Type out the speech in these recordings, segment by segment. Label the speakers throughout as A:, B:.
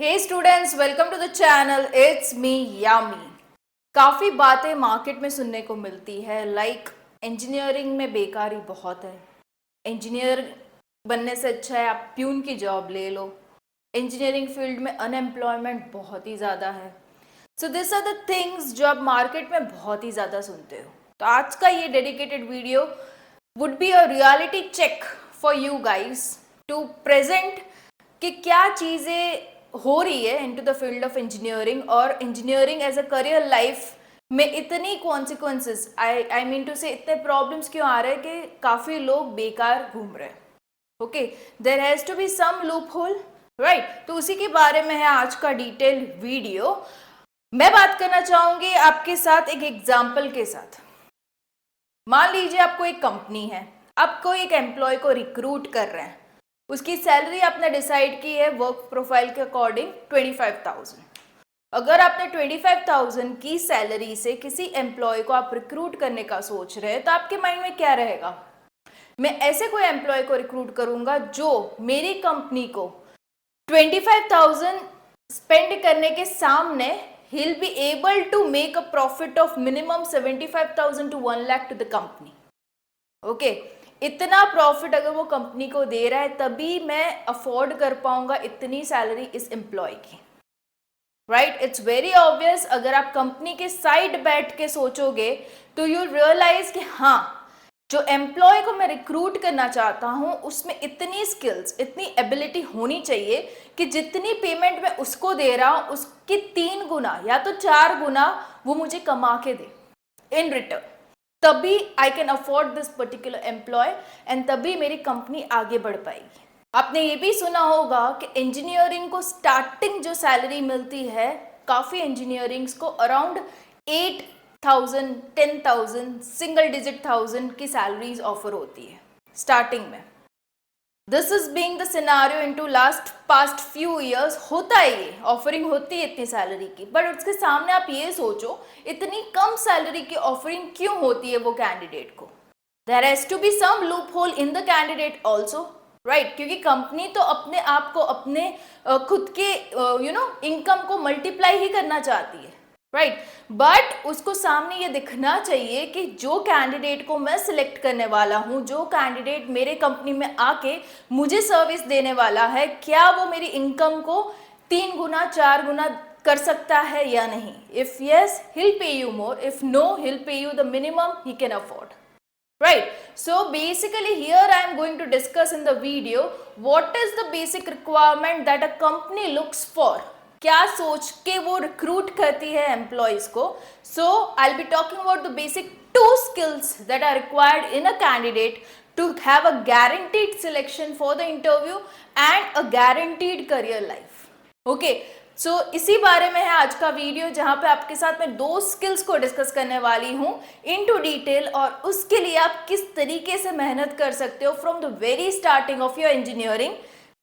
A: Hey students, welcome to the channel. It's me Yami. काफ़ी बातें market में सुनने को मिलती है, लाइक इंजीनियरिंग में बेकारी बहुत है, इंजीनियर बनने से अच्छा है आप प्यून की जॉब ले लो, इंजीनियरिंग फील्ड में अनएम्प्लॉयमेंट बहुत ही ज़्यादा है। So this are the things जो आप मार्केट में बहुत ही ज़्यादा सुनते हो। तो आज का ये dedicated video would be a reality check for you guys to present कि क्या चीज़ें हो रही है into the field of engineering, और engineering as a career life में इतनी कॉन्सिक्वेंसेस, आई मीन टू से इतने प्रॉब्लम्स क्यों आ रहे हैं कि काफ़ी लोग बेकार घूम रहे हैं। Okay, there has to be some loophole, right. तो उसी के बारे में है आज का डिटेल वीडियो। मैं बात करना चाहूंगी आपके साथ एक एग्जाम्पल के साथ। मान लीजिए आपको एक कंपनी है, आपको एक एम्प्लॉय को रिक्रूट कर रहे हैं, उसकी सैलरी आपने डिसाइड की है वर्क प्रोफाइल के अकॉर्डिंग 25,000। अगर आपने 25,000 की सैलरी से किसी एम्प्लॉय को आप रिक्रूट करने का सोच रहे हैं, तो आपके माइंड में क्या रहेगा? मैं ऐसे कोई एम्प्लॉय को रिक्रूट करूंगा जो मेरी कंपनी को 25,000 स्पेंड करने के सामने he'll be able to make a profit of minimum 75,000 to 1 lakh to the company. Okay, इतना प्रॉफिट अगर वो कंपनी को दे रहा है तभी मैं अफोर्ड कर पाऊंगा इतनी सैलरी इस एम्प्लॉय की, राइट। It's very obvious. अगर आप कंपनी के साइड बैठ के सोचोगे तो यू रियलाइज कि हाँ, जो एम्प्लॉय को मैं रिक्रूट करना चाहता हूँ उसमें इतनी स्किल्स, इतनी एबिलिटी होनी चाहिए कि जितनी पेमेंट मैं उसको दे रहा हूँ उसकी 3 गुना या तो 4 गुना वो मुझे कमा के दे इन रिटर्न। तभी I can afford this particular employ and तभी मेरी कंपनी आगे बढ़ पाएगी। आपने ये भी सुना होगा कि इंजीनियरिंग को स्टार्टिंग जो सैलरी मिलती है, काफ़ी इंजीनियरिंग्स को अराउंड 8,000, 10,000, सिंगल डिजिट थाउजेंड की सैलरीज ऑफर होती है स्टार्टिंग में। This is being the scenario into last past few years. होता है, ये ऑफरिंग होती है इतनी सैलरी की, बट उसके सामने आप ये सोचो इतनी कम सैलरी की ऑफरिंग क्यों होती है वो कैंडिडेट को? There has to be some loophole in the candidate also, right. क्योंकि कंपनी तो अपने आप को, अपने खुद के इनकम को मल्टीप्लाई ही करना चाहती है, राइट। बट उसको सामने ये दिखना चाहिए कि जो कैंडिडेट को मैं सिलेक्ट करने वाला हूँ, जो कैंडिडेट मेरे कंपनी में आके मुझे सर्विस देने वाला है, क्या वो मेरी इनकम को 3 गुना 4 गुना कर सकता है या नहीं। If yes, he'll pay you more. If no, he'll pay you the minimum he can afford. Right. So basically here I am going to discuss in the video what is the basic requirement that a company looks for. क्या सोच के वो recruit करती है employees को। So I will be talking about the basic 2 skills that are required in a candidate to have a guaranteed selection for the interview and a guaranteed career life. Okay. सो इसी बारे में है आज का video, जहां पे आपके साथ मैं 2 स्किल्स को डिस्कस करने वाली हूं इन टू डिटेल, और उसके लिए आप किस तरीके से मेहनत कर सकते हो from the very starting of your engineering.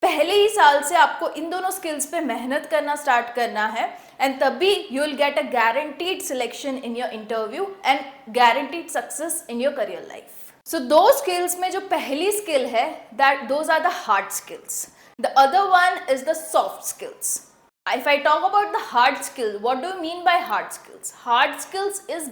A: पहले ही साल से आपको इन दोनों स्किल्स पे मेहनत करना स्टार्ट करना है, एंड तभी you will get a guaranteed selection in your interview and guaranteed success in your career life. So 2 skills में जो पहली स्किल है, that those are the hard skills, the other one is the soft skills. If I talk about the hard skill, what do you mean by hard skills? Hard skills is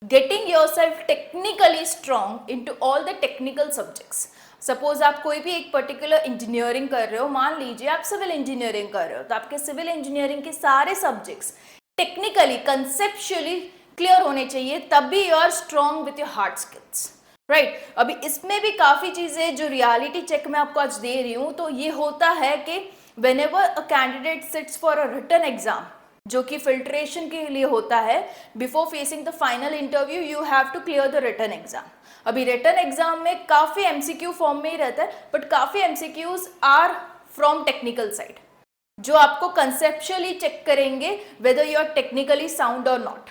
A: getting yourself technically strong into all the technical subjects. Suppose आप कोई भी एक particular engineering कर रहे हो, मान लीजिए आप सिविल इंजीनियरिंग कर रहे हो, तो आपके सिविल इंजीनियरिंग के सारे सब्जेक्ट्स टेक्निकली, कंसेप्चुअली क्लियर होने चाहिए, तभी you are strong with your hard skills, right. अभी इसमें भी काफ़ी चीज़ें जो रियलिटी चेक मैं आपको आज दे रही हूँ, तो ये होता है कि whenever a candidate sits for a written exam, जो कि फिल्ट्रेशन के लिए होता है, before facing the final interview you have to clear the written exam. अभी रिटन एग्जाम में काफ़ी एमसीक्यू फॉर्म में ही रहता है, बट काफ़ी MCQs are from technical side, जो आपको कंसेप्चुअली चेक करेंगे whether you are technically sound और नॉट।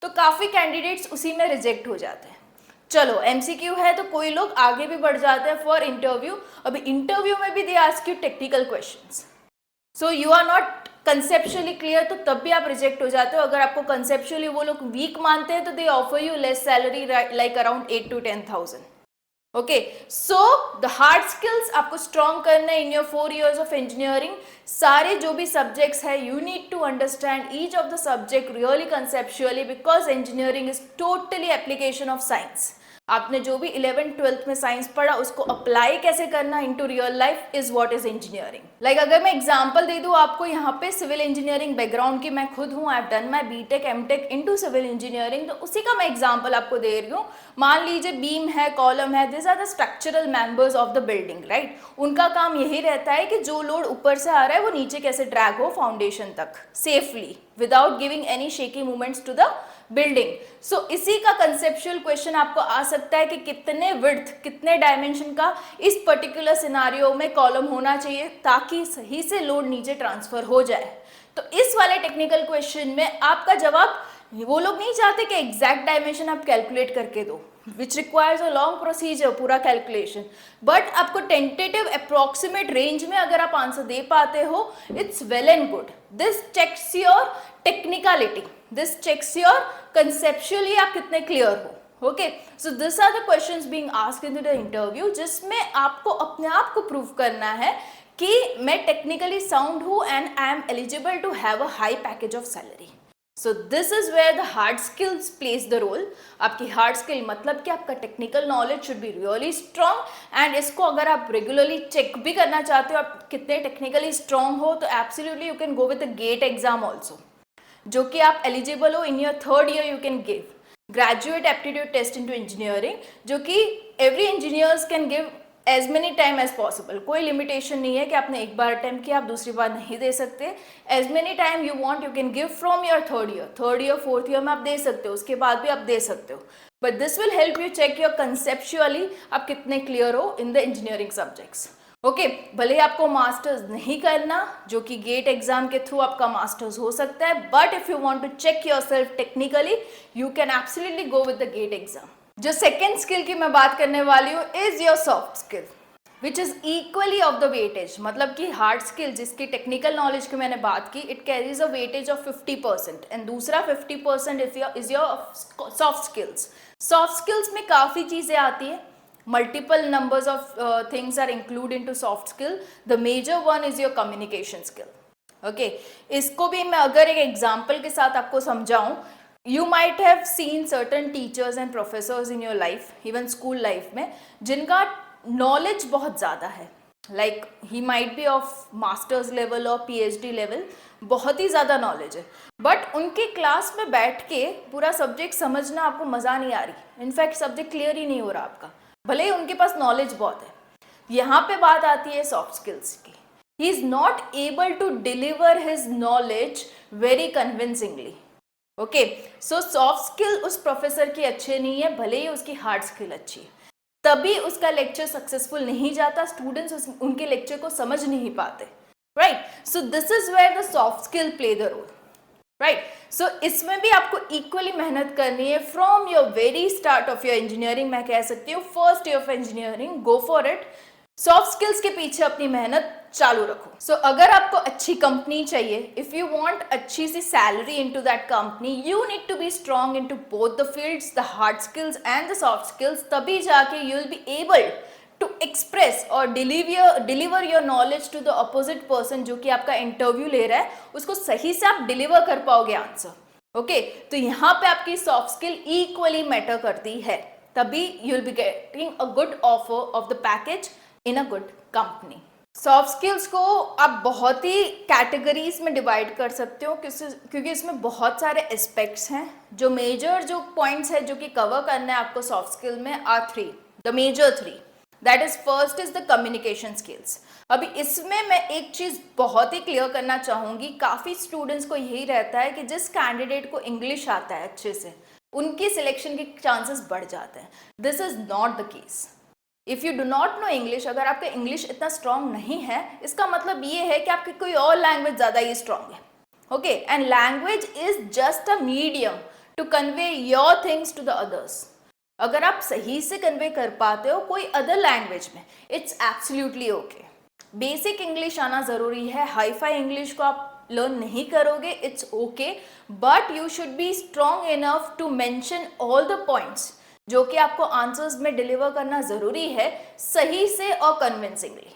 A: तो काफ़ी कैंडिडेट्स उसी में रिजेक्ट हो जाते हैं। चलो एमसीक्यू है तो कोई लोग आगे भी बढ़ जाते हैं फॉर इंटरव्यू। अभी इंटरव्यू में भी they ask you technical questions, so you are not conceptually clear, तो तब भी आप रिजेक्ट हो जाते हो। अगर आपको कंसेप्चुअली वो लोग वीक मानते हैं तो they offer you less salary, like around 8 to 10,000, okay, so the hard skills आपको स्ट्रॉन्ग करना है in your 4 years of engineering. सारे जो भी सब्जेक्ट्स है, you need to understand each of the subject really conceptually, because engineering is totally application of science. आपने जो भी 11th-12th में साइंस पढ़ा उसको अप्लाई कैसे करना into real life is what is engineering. Like अगर मैं एग्जांपल दे दूं आपको, यहाँ पे सिविल इंजीनियरिंग बैकग्राउंड की मैं खुद हूँ, I have done my BTech MTech into civil engineering, तो उसी का मैं एग्जांपल आपको दे रही हूँ। मान लीजिए बीम है, कॉलम है, this are the structural members of the building, right. उनका काम यही रहता है कि जो लोड ऊपर से आ रहा है वो नीचे कैसे ड्रैग हो फाउंडेशन तक safely without giving any shaky movements to the building. So इसी का कंसेप्चुअल क्वेश्चन आपको आ सकता है कि कितने विड्थ, कितने डायमेंशन का इस पर्टिकुलर सिनारियो में कॉलम होना चाहिए ताकि सही से लोड नीचे ट्रांसफर हो जाए। तो इस वाले टेक्निकल क्वेश्चन में आपका जवाब, वो लोग नहीं चाहते कि एग्जैक्ट डायमेंशन आप कैलकुलेट करके दो, which requires a long procedure, पूरा कैलकुलेशन, बट आपको टेंटेटिव अप्रोक्सीमेट रेंज में अगर आप आंसर दे पाते हो, it's well and good. This checks your technicality, this checks your conceptually आप कितने क्लियर हो। Okay, so this are the questions being asked in the interview, जिसमें आपको अपने आप को प्रूव करना है कि मैं टेक्निकली साउंड हूं and I am eligible to have a high package of salary. So this is where the hard skills plays the role. आपकी हार्ड स्किल मतलब कि आपका technical knowledge should be really strong, and इसको अगर आप regularly check भी करना चाहते हो आप कितने टेक्निकली स्ट्रॉन्ग हो, तो absolutely you can go with the GATE exam also, जो कि आप एलिजिबल हो in your 3rd year। You can give graduate aptitude test into engineering, जो कि every engineers can give as many time as possible. कोई limitation नहीं है कि आपने एक बार अटेम्प्ट किया आप दूसरी बार नहीं दे सकते। As many time you want you can give from your 3rd year, 4th year में आप दे सकते हो, उसके बाद भी आप दे सकते हो। But this will help you check your conceptually आप कितने क्लियर हो in the engineering subjects. Okay, भले ही आपको मास्टर्स नहीं करना, जो कि गेट एग्जाम के थ्रू आपका मास्टर्स हो सकता है, but if you want to check yourself technically you can absolutely go with the GATE exam. जो सेकेंड स्किल की मैं बात करने वाली हूँ is your soft skill, which is equally of the weightage. मतलब कि हार्ड स्किल जिसकी टेक्निकल नॉलेज की मैंने बात की, it carries a weightage of 50%, and दूसरा 50% is your soft skills. Soft skills में काफ़ी चीज़ें आती हैं, multiple numbers of things are included into soft skill. The major one is your communication skill. Okay, इसको भी मैं अगर एक एग्जाम्पल के साथ आपको समझाऊं, you might have seen certain teachers and professors in your life, even school life में, जिनका knowledge बहुत ज़्यादा है, like he might be of masters level और PhD level, बहुत ही ज़्यादा नॉलेज है, बट उनके क्लास में बैठ के पूरा सब्जेक्ट समझना आपको मज़ा नहीं आ रही, इनफैक्ट सब्जेक्ट क्लियर ही नहीं हो रहा आपका, भले ही उनके पास नॉलेज बहुत है। यहाँ पे बात आती है सॉफ्ट स्किल्स की। He is not able to deliver his knowledge very convincingly. Okay, so soft skill उस प्रोफेसर की अच्छी नहीं है, भले ही उसकी हार्ड स्किल अच्छी है, तभी उसका लेक्चर सक्सेसफुल नहीं जाता, स्टूडेंट्स उनके लेक्चर को समझ नहीं पाते, right. So this is where the soft skill play the role, right. So इसमें भी आपको इक्वली मेहनत करनी है from your very start of your engineering. मैं कह सकती हूँ 1st year of engineering, go for it. Soft skills के पीछे अपनी मेहनत चालू रखो। सो अगर आपको अच्छी कंपनी चाहिए, इफ यू वांट अच्छी सी salary into that company, you need to be strong into both the fields, the hard skills and the soft skills, तभी जाके you will be able to express और deliver your knowledge to the opposite person जो कि आपका interview ले रहा है, उसको सही से आप डिलीवर कर पाओगे आंसर। ओके, तो यहाँ पे आपकी सॉफ्ट स्किल इक्वली मैटर करती है, तभी you will be getting a good offer of the package in a good company. Soft skills को आप बहुत ही कैटेगरीज में डिवाइड कर सकते हो, क्योंकि इसमें बहुत सारे एस्पेक्ट्स हैं। जो मेजर जो पॉइंट्स है जो कि कवर करना है आपको सॉफ्ट स्किल में are 3, the major 3, that is first is the communication skills. अभी इसमें मैं एक चीज़ बहुत ही क्लियर करना चाहूँगी, काफ़ी स्टूडेंट्स को यही रहता है कि जिस कैंडिडेट को इंग्लिश आता है अच्छे से, उनकी सिलेक्शन के चांसेस बढ़ जाते हैं। This is not the case. If you do not know English, अगर आपका इंग्लिश इतना स्ट्रांग नहीं है, इसका मतलब ये है कि आपकी कोई और लैंग्वेज ज़्यादा ही स्ट्रांग है। Okay, and language is just a medium to convey your things to the others. अगर आप सही से कन्वे कर पाते हो कोई अदर लैंग्वेज में, it's absolutely okay. Basic English आना ज़रूरी है, हाई फाई इंग्लिश को आप लर्न नहीं करोगे, it's okay, but you should be strong enough to mention all the points जो कि आपको आंसर्स में डिलीवर करना ज़रूरी है सही से और कन्विंसिंगली।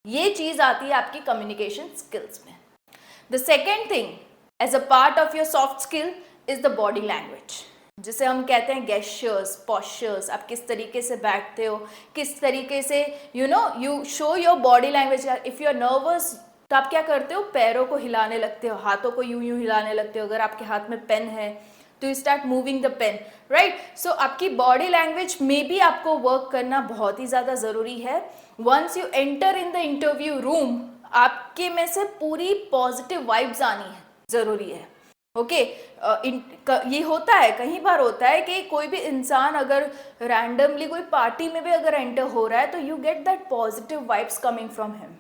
A: ये चीज़ आती है आपकी कम्युनिकेशन स्किल्स में। The second thing as a part of your soft skill is the body language, जिसे हम कहते हैं गेस्चर्स, पोस्चर्स। आप किस तरीके से बैठते हो, किस तरीके से you show your body language. If you are nervous तो आप क्या करते हो, पैरों को हिलाने लगते हो, हाथों को यूं यूं हिलाने लगते हो। अगर आपके हाथ में पेन है तो you start moving the pen, right. So आपकी बॉडी लैंग्वेज में भी आपको वर्क करना बहुत ही ज़्यादा ज़रूरी है। Once you enter in the interview room, आपके में से पूरी पॉजिटिव वाइब्स आनी है, ज़रूरी है। ओके ये होता है, कई बार होता है कि कोई भी इंसान अगर रैंडमली कोई पार्टी में भी अगर एंटर हो रहा है तो you get that positive vibes coming from him.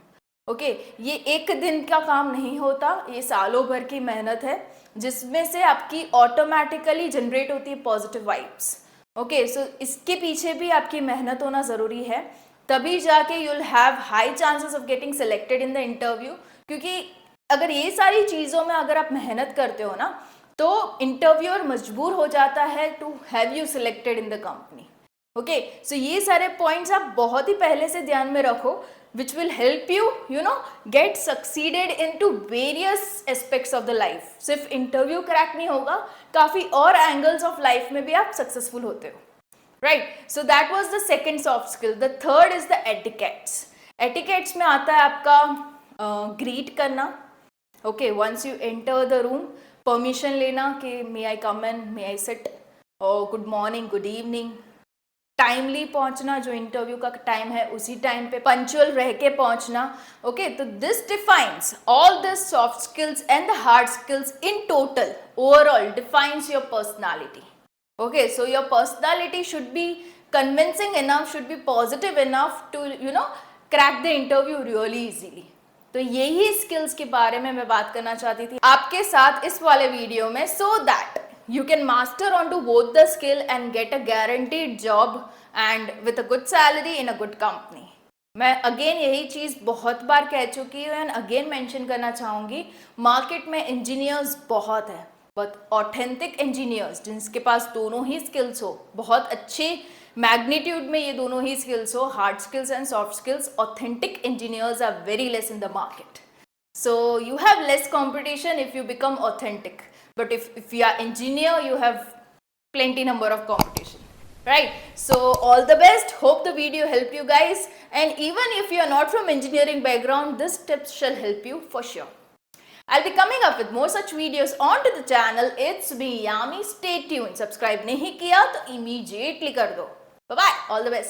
A: Okay ये एक दिन का काम नहीं होता, ये सालों भर की मेहनत है जिसमें से आपकी ऑटोमेटिकली जनरेट होती है पॉजिटिव वाइब्स। ओके सो इसके पीछे भी आपकी मेहनत होना ज़रूरी है, तभी जाके you will have high chances of getting selected in the interview. क्योंकि अगर ये सारी चीज़ों में अगर आप मेहनत करते हो ना तो इंटरव्यूअर मजबूर हो जाता है to have you selected in the company. Okay so ये सारे पॉइंट्स आप बहुत ही पहले से ध्यान में रखो, which will help you get succeeded into various aspects of the life। सिर्फ इंटरव्यू क्रैक नहीं होगा, काफ़ी और एंगल्स ऑफ लाइफ में भी आप सक्सेसफुल होते हो, right. So that was the second soft skill. The third is the etiquettes. Etiquettes में आता है आपका ग्रीट करना। Okay once you enter the room, permission लेना कि may I come in, may I sit, और good morning, good evening. Timely पहुंचना, जो इंटरव्यू का टाइम है उसी टाइम पे पंक्चुअल रह के पहुंचना। ओके तो this defines all this soft skills and the hard skills in total, overall defines your personality. Okay so your personality should be convincing enough, should be positive enough to crack the interview really easily. तो यही skills के बारे में मैं बात करना चाहती थी आपके साथ इस वाले वीडियो में, so that you can master onto both the skill and get a guaranteed job and with a good salary in a good company। मैं अगेन यही चीज़ बहुत बार कह चुकी हूँ एंड अगेन मेंशन करना चाहूँगी, मार्केट में इंजीनियर्स बहुत है, बट ऑथेंटिक इंजीनियर्स जिनके पास दोनों ही स्किल्स हो, बहुत अच्छे मैग्नीट्यूड में ये दोनों ही स्किल्स हो, hard skills and soft skills, authentic engineers are very less in the market. So you have less competition if you become authentic, but if you are engineer you have plenty number of competition, right? So all the best, hope the video help you guys, and even if you are not from engineering background, this tips shall help you for sure. I'll be coming up with more such videos onto the channel। It's me Yami, stay tuned। subscribe नहीं किया तो immediately कर दो। Bye bye, all the best।